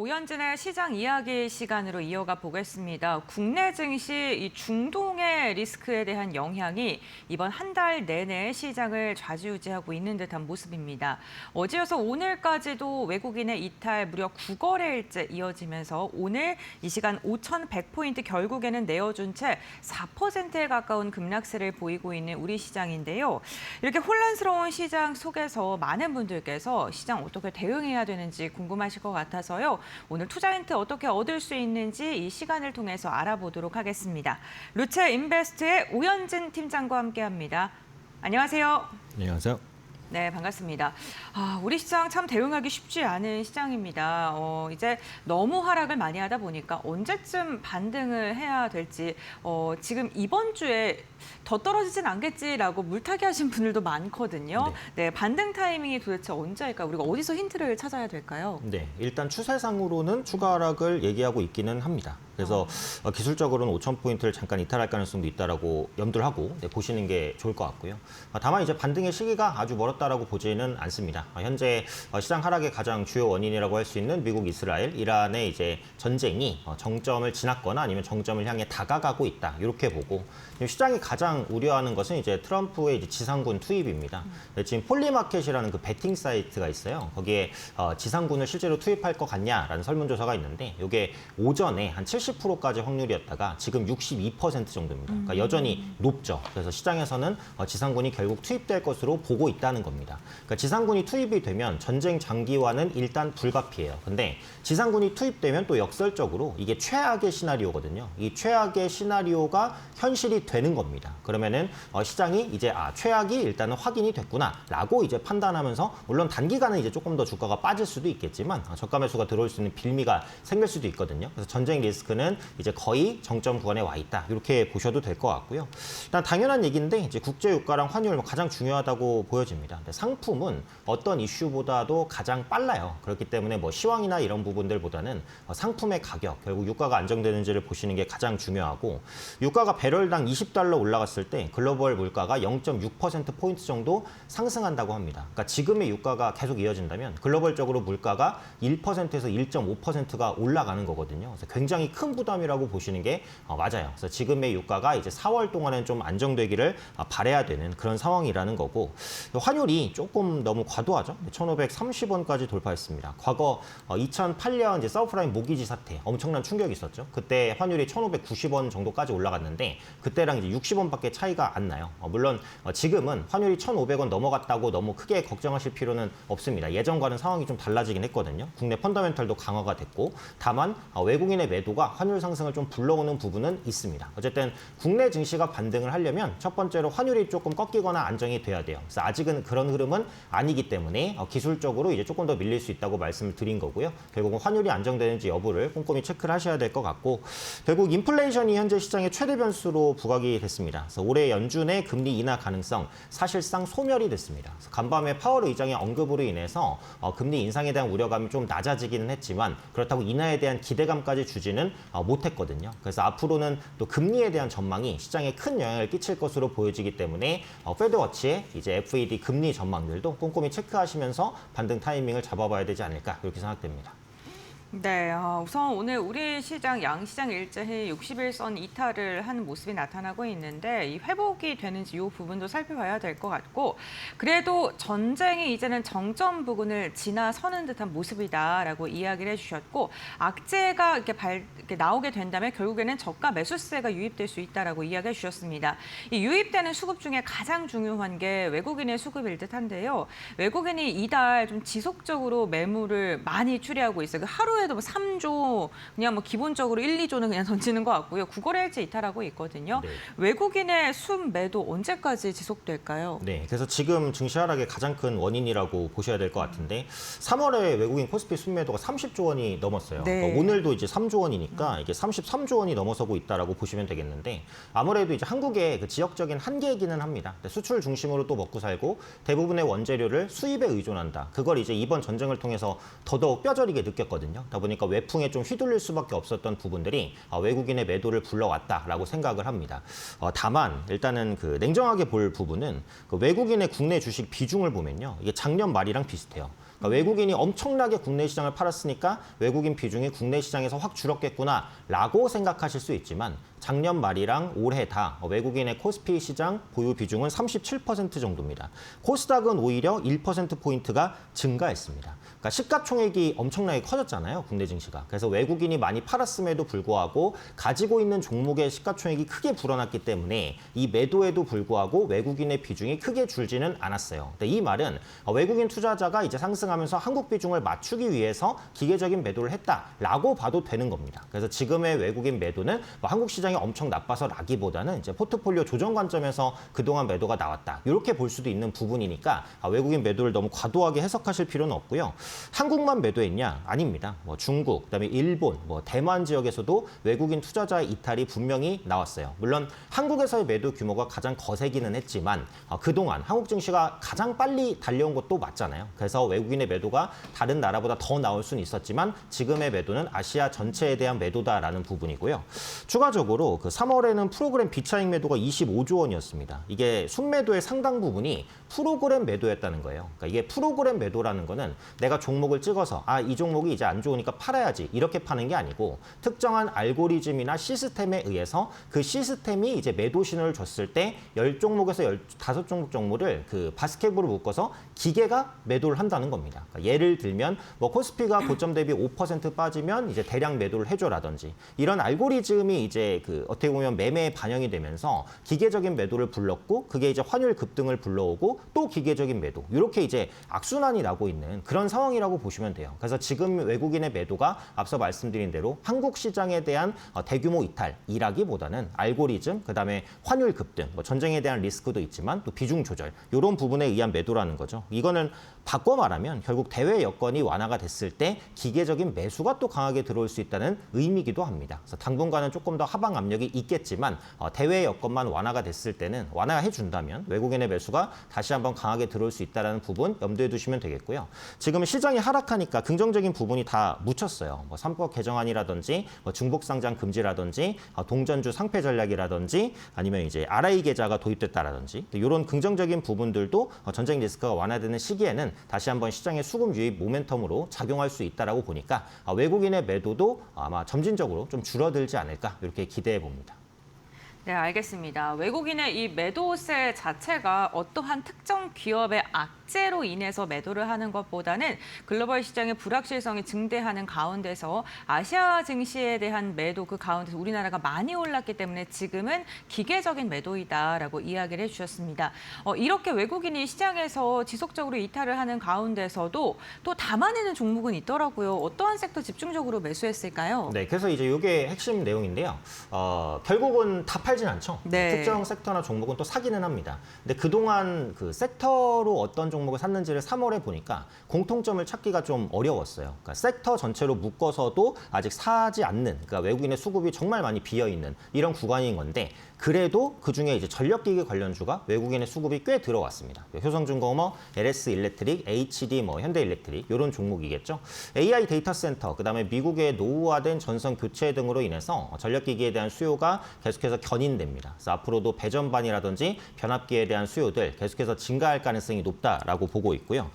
오현진의 시장 이야기 시간으로 이어가 보겠습니다. 국내 증시 이 중동의 리스크에 대한 영향이 이번 한 달 내내 시장을 좌지우지하고 있는 듯한 모습입니다. 어제여서 오늘까지도 외국인의 이탈 무려 9거래일째 이어지면서 오늘 이 시간 5,100포인트 결국에는 내어준 채 4%에 가까운 급락세를 보이고 있는 우리 시장인데요. 이렇게 혼란스러운 시장 속에서 많은 분들께서 시장 어떻게 대응해야 되는지 궁금하실 것 같아서요. 오늘 투자 힌트 어떻게 얻을 수 있는지 이 시간을 통해서 알아보도록 하겠습니다. 루체 인베스트의 오현진 팀장과 함께합니다. 안녕하세요. 안녕하세요. 네, 반갑습니다. 우리 시장 참 대응하기 쉽지 않은 시장입니다. 이제 너무 하락을 많이 하다 보니까 언제쯤 반등을 해야 될지, 지금 이번 주에 더 떨어지진 않겠지라고 물타기 하신 분들도 많거든요. 네, 반등 타이밍이 도대체 언제일까? 우리가 어디서 힌트를 찾아야 될까요? 네, 일단 추세상으로는 추가 하락을 얘기하고 있기는 합니다. 그래서 기술적으로는 5,000포인트를 잠깐 이탈할 가능성도 있다라고 염두를 하고 보시는 게 좋을 것 같고요. 다만 이제 반등의 시기가 아주 멀었다라고 보지는 않습니다. 현재 시장 하락의 가장 주요 원인이라고 할 수 있는 미국, 이스라엘, 이란의 이제 전쟁이 정점을 지났거나 아니면 정점을 향해 다가가고 있다. 이렇게 보고 시장이 가장 우려하는 것은 이제 트럼프의 이제 지상군 투입입니다. 지금 폴리마켓이라는 그 베팅 사이트가 있어요. 거기에 지상군을 실제로 투입할 것 같냐라는 설문조사가 있는데 이게 오전에 한 70%까지 확률이었다가 지금 62% 정도입니다. 그러니까 여전히 높죠. 그래서 시장에서는 지상군이 결국 투입될 것으로 보고 있다는 겁니다. 그러니까 지상군이 투입이 되면 전쟁 장기화는 일단 불가피해요. 근데 지상군이 투입되면 또 역설적으로 이게 최악의 시나리오거든요. 이 최악의 시나리오가 현실이 되는 겁니다. 그러면은 시장이 이제 최악이 일단은 확인이 됐구나라고 이제 판단하면서 물론 단기간은 이제 조금 더 주가가 빠질 수도 있겠지만 저가 매수가 들어올 수 있는 빌미가 생길 수도 있거든요. 그래서 전쟁 리스크는 이제 거의 정점 구간에 와 있다. 이렇게 보셔도 될 것 같고요. 일단 당연한 얘기인데 이제 국제 유가랑 환율 가장 중요하다고 보여집니다. 근데 상품은 어떤 이슈보다도 가장 빨라요. 그렇기 때문에 뭐 시황이나 이런 부분들보다는 상품의 가격, 결국 유가가 안정되는지를 보시는 게 가장 중요하고 유가가 배럴당 20달러 올라갔을 때 글로벌 물가가 0.6%포인트 정도 상승한다고 합니다. 그러니까 지금의 유가가 계속 이어진다면 글로벌적으로 물가가 1%에서 1.5%가 올라가는 거거든요. 그래서 굉장히 큰 부담이라고 보시는 게 맞아요. 그래서 지금의 유가가 이제 4월 동안은 좀 안정되기를 바라야 되는 그런 상황이라는 거고 환율이 조금 너무 과도하죠. 1,530원까지 돌파했습니다. 과거 2008년 이제 서브프라임 모기지 사태 엄청난 충격이 있었죠. 그때 환율이 1,590원 정도까지 올라갔는데 그때랑 이제 60원밖에 차이가 안 나요. 물론 지금은 환율이 1,500원 넘어갔다고 너무 크게 걱정하실 필요는 없습니다. 예전과는 상황이 좀 달라지긴 했거든요. 국내 펀더멘털도 강화가 됐고 다만 외국인의 매도가 환율 상승을 좀 불러오는 부분은 있습니다. 어쨌든 국내 증시가 반등을 하려면 첫 번째로 환율이 조금 꺾이거나 안정이 돼야 돼요. 그래서 아직은 그런 흐름은 아니기 때문에 기술적으로 이제 조금 더 밀릴 수 있다고 말씀을 드린 거고요. 결국은 환율이 안정되는지 여부를 꼼꼼히 체크를 하셔야 될 것 같고 결국 인플레이션이 현재 시장의 최대 변수로 부각이 됐습니다. 그래서 올해 연준의 금리 인하 가능성 사실상 소멸이 됐습니다. 그래서 간밤에 파월 의장의 언급으로 인해서 금리 인상에 대한 우려감이 좀 낮아지기는 했지만 그렇다고 인하에 대한 기대감까지 주지는 못했거든요. 그래서 앞으로는 또 금리에 대한 전망이 시장에 큰 영향을 끼칠 것으로 보여지기 때문에 페드워치의 이제 FED 금리 전망들도 꼼꼼히 체크하시면서 반등 타이밍을 잡아봐야 되지 않을까 그렇게 생각됩니다. 네, 우선 오늘 우리 시장 양시장 일제히 60일선 이탈을 하는 모습이 나타나고 있는데 이 회복이 되는지 이 부분도 살펴봐야 될 것 같고 그래도 전쟁이 이제는 정점 부근을 지나서는 듯한 모습이다라고 이야기를 해주셨고 악재가 이렇게 나오게 된다면 결국에는 저가 매수세가 유입될 수 있다라고 이야기해 주셨습니다. 이 유입되는 수급 중에 가장 중요한 게 외국인의 수급일 듯한데요. 외국인이 이달 좀 지속적으로 매물을 많이 추리하고 있어요. 하루에도 뭐 3조 그냥 뭐 기본적으로 1, 2조는 그냥 던지는 것 같고요. 9거래일째 이탈하고 있거든요. 네. 외국인의 순 매도 언제까지 지속될까요? 네, 그래서 지금 증시 하락의 가장 큰 원인이라고 보셔야 될 것 같은데 3월에 외국인 코스피 순매도가 30조 원이 넘었어요. 네. 그러니까 오늘도 이제 3조 원이니까 이게 33조 원이 넘어서고 있다라고 보시면 되겠는데 아무래도 이제 한국의 그 지역적인 한계이기는 합니다. 수출 중심으로 또 먹고 살고 대부분의 원재료를 수입에 의존한다. 그걸 이제 이번 전쟁을 통해서 더더욱 뼈저리게 느꼈거든요. 그러다 보니까 외풍에 좀 휘둘릴 수밖에 없었던 부분들이 외국인의 매도를 불러왔다라고 생각을 합니다. 다만 일단은 그 냉정하게 볼 부분은 그 외국인의 국내 주식 비중을 보면요. 이게 작년 말이랑 비슷해요. 그러니까 외국인이 엄청나게 국내 시장을 팔았으니까 외국인 비중이 국내 시장에서 확 줄었겠구나라고 생각하실 수 있지만 작년 말이랑 올해 다 외국인의 코스피 시장 보유 비중은 37% 정도입니다. 코스닥은 오히려 1%포인트가 증가했습니다. 그러니까 시가총액이 엄청나게 커졌잖아요, 국내 증시가. 그래서 외국인이 많이 팔았음에도 불구하고 가지고 있는 종목의 시가총액이 크게 불어났기 때문에 이 매도에도 불구하고 외국인의 비중이 크게 줄지는 않았어요. 근데 이 말은 외국인 투자자가 이제 상승하면서 한국 비중을 맞추기 위해서 기계적인 매도를 했다라고 봐도 되는 겁니다. 그래서 지금의 외국인 매도는 뭐 한국 시장이 엄청 나빠서라기보다는 이제 포트폴리오 조정 관점에서 그동안 매도가 나왔다. 이렇게 볼 수도 있는 부분이니까 외국인 매도를 너무 과도하게 해석하실 필요는 없고요. 한국만 매도했냐? 아닙니다. 뭐 중국, 그다음에 일본, 뭐 대만 지역에서도 외국인 투자자의 이탈이 분명히 나왔어요. 물론 한국에서의 매도 규모가 가장 거세기는 했지만 그동안 한국 증시가 가장 빨리 달려온 것도 맞잖아요. 그래서 외국인의 매도가 다른 나라보다 더 나올 수는 있었지만 지금의 매도는 아시아 전체에 대한 매도다라는 부분이고요. 추가적으로 그 3월에는 프로그램 비차익 매도가 25조 원이었습니다. 이게 순매도의 상당 부분이 프로그램 매도였다는 거예요. 그러니까 이게 프로그램 매도라는 거는 내가 종목을 찍어서 이 종목이 이제 안 좋으니까 팔아야지 이렇게 파는 게 아니고 특정한 알고리즘이나 시스템에 의해서 그 시스템이 이제 매도 신호를 줬을 때 10종목에서 15종목 정도를 그 바스켓으로 묶어서 기계가 매도를 한다는 겁니다. 그러니까 예를 들면 뭐 코스피가 고점 대비 5% 빠지면 이제 대량 매도를 해줘라든지 이런 알고리즘이 이제 그 어떻게 보면 매매에 반영이 되면서 기계적인 매도를 불렀고 그게 이제 환율 급등을 불러오고 또 기계적인 매도 이렇게 이제 악순환이 나고 있는 그런 상황이라고 보시면 돼요. 그래서 지금 외국인의 매도가 앞서 말씀드린 대로 한국 시장에 대한 대규모 이탈이라기보다는 알고리즘, 그다음에 환율 급등, 뭐 전쟁에 대한 리스크도 있지만 또 비중 조절 이런 부분에 의한 매도라는 거죠. 이거는 바꿔 말하면 결국 대외 여건이 완화가 됐을 때 기계적인 매수가 또 강하게 들어올 수 있다는 의미이기도 합니다. 그래서 당분간은 조금 더 하방 압력이 있겠지만 대외 여건만 완화가 됐을 때는 완화해 준다면 외국인의 매수가 다시 한번 강하게 들어올 수 있다는 부분 염두에 두시면 되겠고요. 지금 시장이 하락하니까 긍정적인 부분이 다 묻혔어요. 뭐 삼법 개정안이라든지 뭐 중복 상장 금지라든지 동전주 상패 전략이라든지 아니면 이제 RI 계좌가 도입됐다라든지 이런 긍정적인 부분들도 전쟁 리스크가 완화되는 시기에는 다시 한번 시장의 수급 유입 모멘텀으로 작용할 수 있다라고 보니까 외국인의 매도도 아마 점진적으로 좀 줄어들지 않을까 이렇게 기대해 봅니다. 네, 알겠습니다. 외국인의 이 매도세 자체가 어떠한 특정 기업의 악재로 인해서 매도를 하는 것보다는 글로벌 시장의 불확실성이 증대하는 가운데서 아시아 증시에 대한 매도 그 가운데서 우리나라가 많이 올랐기 때문에 지금은 기계적인 매도이다라고 이야기를 해주셨습니다. 이렇게 외국인이 시장에서 지속적으로 이탈을 하는 가운데서도 또 담아내는 종목은 있더라고요. 어떠한 섹터 집중적으로 매수했을까요? 네, 그래서 이제 이게 핵심 내용인데요. 결국은 다 팔진 않죠. 네. 특정 섹터나 종목은 또 사기는 합니다. 근데 그동안 그 섹터로 어떤 종목을 샀는지를 3월에 보니까 공통점을 찾기가 좀 어려웠어요. 그러니까 섹터 전체로 묶어서도 아직 사지 않는, 그러니까 외국인의 수급이 정말 많이 비어있는 이런 구간인 건데 그래도 그중에 이제 전력기기 관련주가 외국인의 수급이 꽤 들어왔습니다. 효성중공업, LS 일렉트릭, HD, 뭐 현대일렉트릭 이런 종목이겠죠. AI 데이터 센터, 그다음에 미국의 노후화된 전선 교체 등으로 인해서 전력기기에 대한 수요가 계속해서 견인됩니다. 그래서 앞으로도 배전반이라든지 변압기에 대한 수요들 계속해서 증가할 가능성이 높다라고 보고 있고요.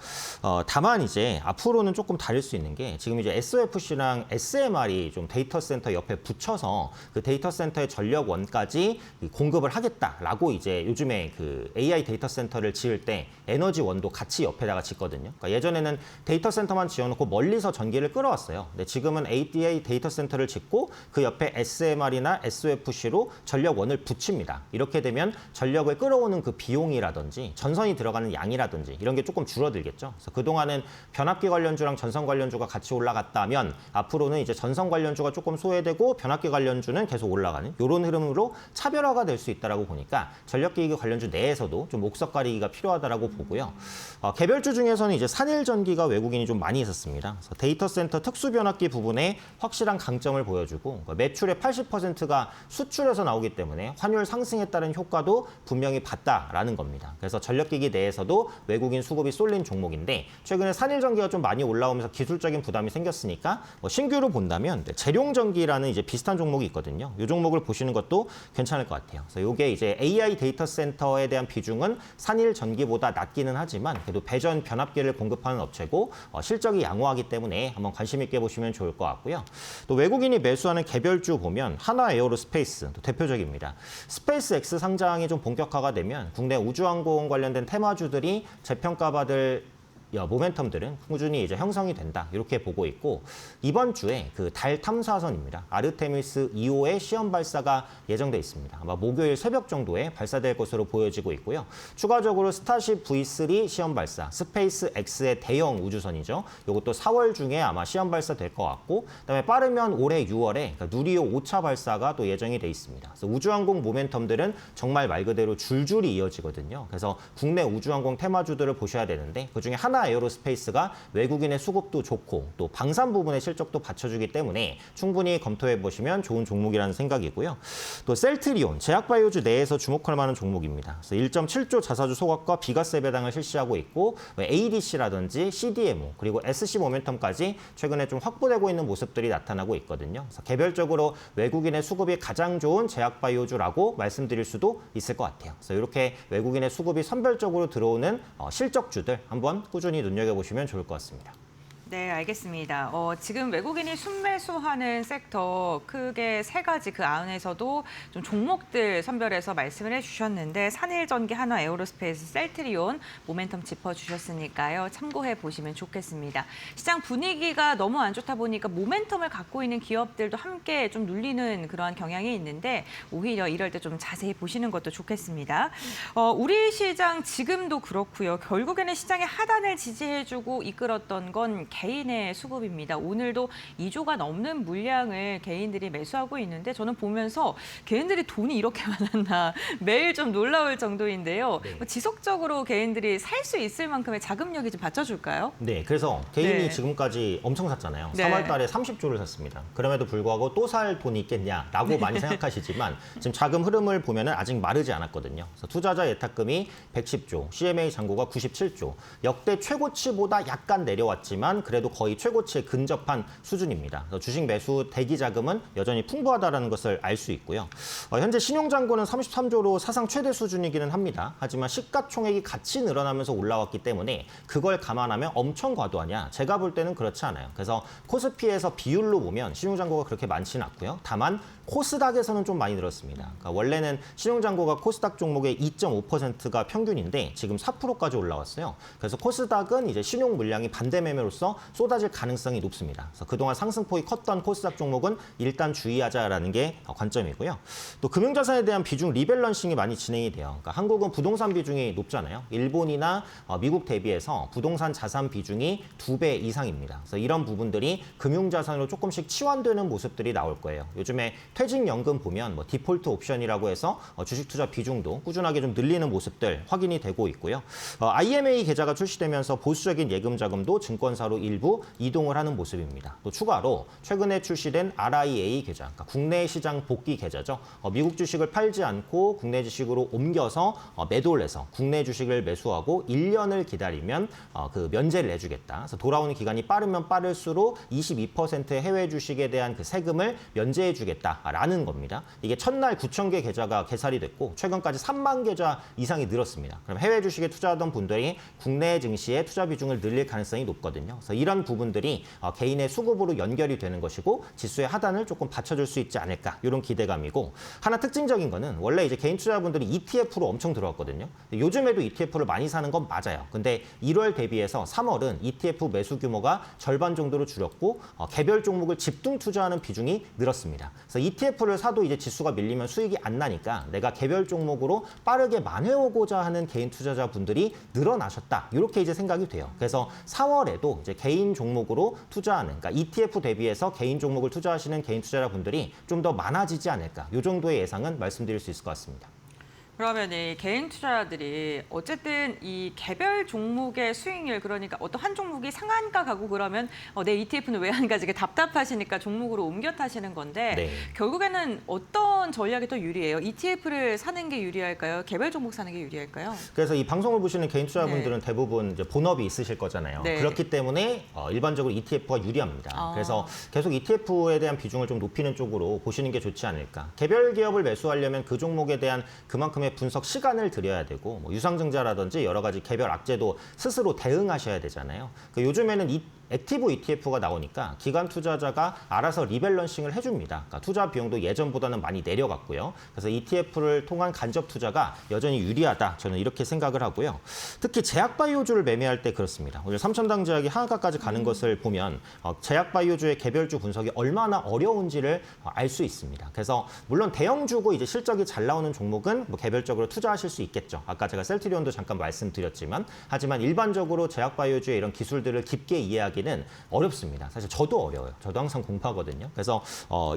다만 이제 앞으로는 조금 다를 수 있는 게 지금 이제 SOFC랑 SMR이 좀 데이터 센터 옆에 붙여서 그 데이터 센터의 전력원까지 공급을 하겠다라고 이제 요즘에 그 AI 데이터 센터를 지을 때 에너지원도 같이 옆에다가 짓거든요. 그러니까 예전에는 데이터 센터만 지어놓고 멀리서 전기를 끌어왔어요. 근데 지금은 AI 데이터 센터를 짓고 그 옆에 SMR이나 SOFC로 전력원을 붙입니다. 이렇게 되면 전력을 끌어오는 그 비용이라든지 전선이 들어가는 양이라든지 이런 게 조금 줄어들겠죠. 그래서 그동안은 변압기 관련주랑 전선 관련주가 같이 올라갔다면 앞으로는 이제 전선 관련주가 조금 소외되고 변압기 관련주는 계속 올라가는 이런 흐름으로 차별화가 될 수 있다라고 보니까 전력기기 관련주 내에서도 좀 옥석 가리기가 필요하다라고 보고요. 개별주 중에서는 이제 산일전기가 외국인이 좀 많이 있었습니다. 그래서 데이터 센터 특수 변압기 부분에 확실한 강점을 보여주고 매출의 80%가 수출에서 나오기 때문에 때문에 환율 상승에 따른 효과도 분명히 봤다라는 겁니다. 그래서 전력기기 내에서도 외국인 수급이 쏠린 종목인데 최근에 산일전기가 좀 많이 올라오면서 기술적인 부담이 생겼으니까 신규로 본다면 재룡전기라는 이제 비슷한 종목이 있거든요. 이 종목을 보시는 것도 괜찮을 것 같아요. 그래서 이게 이제 AI 데이터 센터에 대한 비중은 산일전기보다 낮기는 하지만 그래도 배전 변압기를 공급하는 업체고 실적이 양호하기 때문에 한번 관심 있게 보시면 좋을 것 같고요. 또 외국인이 매수하는 개별주 보면 하나 에어로스페이스 또 대표적입니다. 스페이스X 상장이 좀 본격화가 되면 국내 우주항공 관련된 테마주들이 재평가받을 모멘텀들은 꾸준히 이제 형성이 된다 이렇게 보고 있고 이번 주에 그 달 탐사선입니다. 아르테미스 2호의 시험 발사가 예정돼 있습니다. 아마 목요일 새벽 정도에 발사될 것으로 보여지고 있고요. 추가적으로 스타쉽 V3 시험 발사, 스페이스 X의 대형 우주선이죠. 이것도 4월 중에 아마 시험 발사될 것 같고 그다음에 빠르면 올해 6월에 그러니까 누리호 5차 발사가 또 예정이 돼 있습니다. 그래서 우주항공 모멘텀들은 정말 말 그대로 줄줄이 이어지거든요. 그래서 국내 우주항공 테마주들을 보셔야 되는데 그중에 하나 에어로스페이스가 외국인의 수급도 좋고 또 방산 부분의 실적도 받쳐주기 때문에 충분히 검토해 보시면 좋은 종목이라는 생각이고요. 또 셀트리온, 제약바이오주 내에서 주목할 만한 종목입니다. 그래서 1.7조 자사주 소각과 비과세 배당을 실시하고 있고 ADC라든지 CDMO 그리고 SC 모멘텀까지 최근에 좀 확보되고 있는 모습들이 나타나고 있거든요. 그래서 개별적으로 외국인의 수급이 가장 좋은 제약바이오주라고 말씀드릴 수도 있을 것 같아요. 그래서 이렇게 외국인의 수급이 선별적으로 들어오는 실적주들 한번 꾸준히 눈여겨보시면 좋을 것 같습니다. 네, 알겠습니다. 지금 외국인이 순매수하는 섹터 크게 세 가지 그 안에서도 좀 종목들 선별해서 말씀을 해주셨는데 산일전기, 하나 에어로스페이스, 셀트리온 모멘텀 짚어주셨으니까요. 참고해 보시면 좋겠습니다. 시장 분위기가 너무 안 좋다 보니까 모멘텀을 갖고 있는 기업들도 함께 좀 눌리는 그러한 경향이 있는데 오히려 이럴 때 좀 자세히 보시는 것도 좋겠습니다. 우리 시장 지금도 그렇고요. 결국에는 시장의 하단을 지지해주고 이끌었던 건 개인의 수급입니다. 오늘도 2조가 넘는 물량을 개인들이 매수하고 있는데 저는 보면서 개인들이 돈이 이렇게 많았나 매일 좀 놀라울 정도인데요. 네. 지속적으로 개인들이 살 수 있을 만큼의 자금력이 좀 받쳐줄까요? 네, 그래서 개인이 네. 지금까지 엄청 샀잖아요. 네. 3월 달에 30조를 샀습니다. 그럼에도 불구하고 또 살 돈이 있겠냐라고 많이 생각하시지만 지금 자금 흐름을 보면 아직 마르지 않았거든요. 그래서 투자자 예탁금이 110조, CMA 잔고가 97조, 역대 최고치보다 약간 내려왔지만 그래도 거의 최고치에 근접한 수준입니다. 그래서 주식 매수 대기 자금은 여전히 풍부하다는 것을 알 수 있고요. 현재 신용잔고는 33조로 사상 최대 수준이기는 합니다. 하지만 시가총액이 같이 늘어나면서 올라왔기 때문에 그걸 감안하면 엄청 과도하냐? 제가 볼 때는 그렇지 않아요. 그래서 코스피에서 비율로 보면 신용잔고가 그렇게 많지는 않고요. 다만 코스닥에서는 좀 많이 늘었습니다. 그러니까 원래는 신용잔고가 코스닥 종목의 2.5%가 평균인데 지금 4%까지 올라왔어요. 그래서 코스닥은 이제 신용 물량이 반대 매매로서 쏟아질 가능성이 높습니다. 그래서 그동안 상승폭이 컸던 코스닥 종목은 일단 주의하자라는 게 관점이고요. 또 금융자산에 대한 비중 리밸런싱이 많이 진행이 돼요. 그러니까 한국은 부동산 비중이 높잖아요. 일본이나 미국 대비해서 부동산 자산 비중이 2배 이상입니다. 그래서 이런 부분들이 금융자산으로 조금씩 치환되는 모습들이 나올 거예요. 요즘에 퇴직연금 보면 디폴트 옵션이라고 해서 주식 투자 비중도 꾸준하게 좀 늘리는 모습들 확인이 되고 있고요. IMA 계좌가 출시되면서 보수적인 예금 자금도 증권사로 일부 이동을 하는 모습입니다. 또 추가로 최근에 출시된 RIA 계좌, 그러니까 국내 시장 복귀 계좌죠. 미국 주식을 팔지 않고 국내 주식으로 옮겨서 매도를 해서 국내 주식을 매수하고 1년을 기다리면 그 면제를 내주겠다. 그래서 돌아오는 기간이 빠르면 빠를수록 22%의 해외 주식에 대한 그 세금을 면제해주겠다라는 겁니다. 이게 첫날 9,000개 계좌가 개설이 됐고 최근까지 3만 계좌 이상이 늘었습니다. 그럼 해외 주식에 투자하던 분들이 국내 증시의 투자 비중을 늘릴 가능성이 높거든요. 그래서 이런 부분들이 개인의 수급으로 연결이 되는 것이고 지수의 하단을 조금 받쳐줄 수 있지 않을까 이런 기대감이고 하나 특징적인 거는 원래 이제 개인 투자분들이 ETF로 엄청 들어왔거든요. 요즘에도 ETF를 많이 사는 건 맞아요. 근데 1월 대비해서 3월은 ETF 매수 규모가 절반 정도로 줄였고 개별 종목을 집중 투자하는 비중이 늘었습니다. 그래서 ETF를 사도 이제 지수가 밀리면 수익이 안 나니까 내가 개별 종목으로 빠르게 만회하고자 하는 개인 투자자분들이 늘어나셨다. 이렇게 이제 생각이 돼요. 그래서 4월에도 이제 개인 종목으로 투자하는, 그러니까 ETF 대비해서 개인 종목을 투자하시는 개인 투자자분들이 좀 더 많아지지 않을까. 이 정도의 예상은 말씀드릴 수 있을 것 같습니다. 그러면 이 개인 투자자들이 어쨌든 이 개별 종목의 수익률, 그러니까 어떤 한 종목이 상한가 가고 그러면 내 ETF는 왜 안 가지? 답답하시니까 종목으로 옮겨 타시는 건데 네. 결국에는 어떤 전략이 더 유리해요? ETF를 사는 게 유리할까요? 개별 종목 사는 게 유리할까요? 그래서 이 방송을 보시는 개인 투자자분들은 대부분 이제 본업이 있으실 거잖아요. 네. 그렇기 때문에 일반적으로 ETF가 유리합니다. 그래서 계속 ETF에 대한 비중을 좀 높이는 쪽으로 보시는 게 좋지 않을까. 개별 기업을 매수하려면 그 종목에 대한 그만큼의 분석 시간을 들여야 되고 뭐 유상증자라든지 여러 가지 개별 악재도 스스로 대응하셔야 되잖아요. 요즘에는 액티브 ETF가 나오니까 기관 투자자가 알아서 리밸런싱을 해줍니다. 그러니까 투자 비용도 예전보다는 많이 내려갔고요. 그래서 ETF를 통한 간접 투자가 여전히 유리하다. 저는 이렇게 생각을 하고요. 특히 제약바이오주를 매매할 때 그렇습니다. 오늘 삼천당 제약이 하한가까지 가는 것을 보면 제약바이오주의 개별주 분석이 얼마나 어려운지를 알 수 있습니다. 그래서 물론 대형주고 이제 실적이 잘 나오는 종목은 뭐 개별적으로 투자하실 수 있겠죠. 아까 제가 셀트리온도 잠깐 말씀드렸지만 하지만 일반적으로 제약바이오주의 이런 기술들을 깊게 이해하기는 어렵습니다. 사실 저도 어려워요. 저도 항상 공부하거든요. 그래서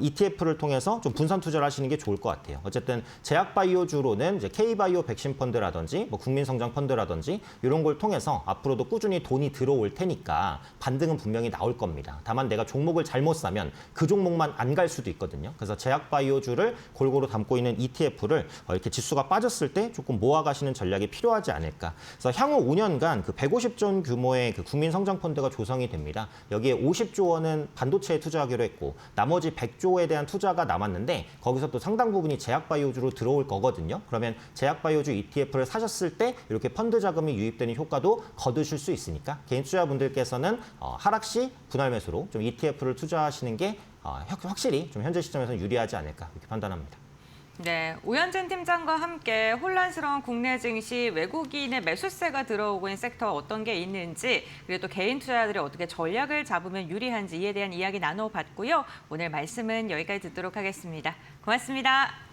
ETF를 통해서 좀 분산 투자를 하시는 게 좋을 것 같아요. 어쨌든 제약바이오주로는 이제 K바이오 백신 펀드라든지 뭐 국민성장 펀드라든지 이런 걸 통해서 앞으로도 꾸준히 돈이 들어올 테니까 반등은 분명히 나올 겁니다. 다만 내가 종목을 잘못 사면 그 종목만 안 갈 수도 있거든요. 그래서 제약바이오주를 골고루 담고 있는 ETF를 이렇게 지수가 빠졌을 때 조금 모아가시는 전략이 필요하지 않을까. 그래서 향후 5년간 그 150조 원 규모의 그 국민성장 펀드가 조성이 됩니다. 여기에 50조 원은 반도체에 투자하기로 했고 나머지 100조에 대한 투자가 남았는데 거기서 또 상당 부분이 제약바이오주로 들어올 거거든요. 그러면 제약바이오주 ETF를 사셨을 때 이렇게 펀드 자금이 유입되는 효과도 거두실 수 있으니까 개인 투자분들께서는 하락 시 분할 매수로 좀 ETF를 투자하시는 게 확실히 좀 현재 시점에서는 유리하지 않을까 이렇게 판단합니다. 네, 오현진 팀장과 함께 혼란스러운 국내 증시, 외국인의 매수세가 들어오고 있는 섹터 어떤 게 있는지, 그리고 또 개인 투자자들이 어떻게 전략을 잡으면 유리한지 이에 대한 이야기 나눠봤고요. 오늘 말씀은 여기까지 듣도록 하겠습니다. 고맙습니다.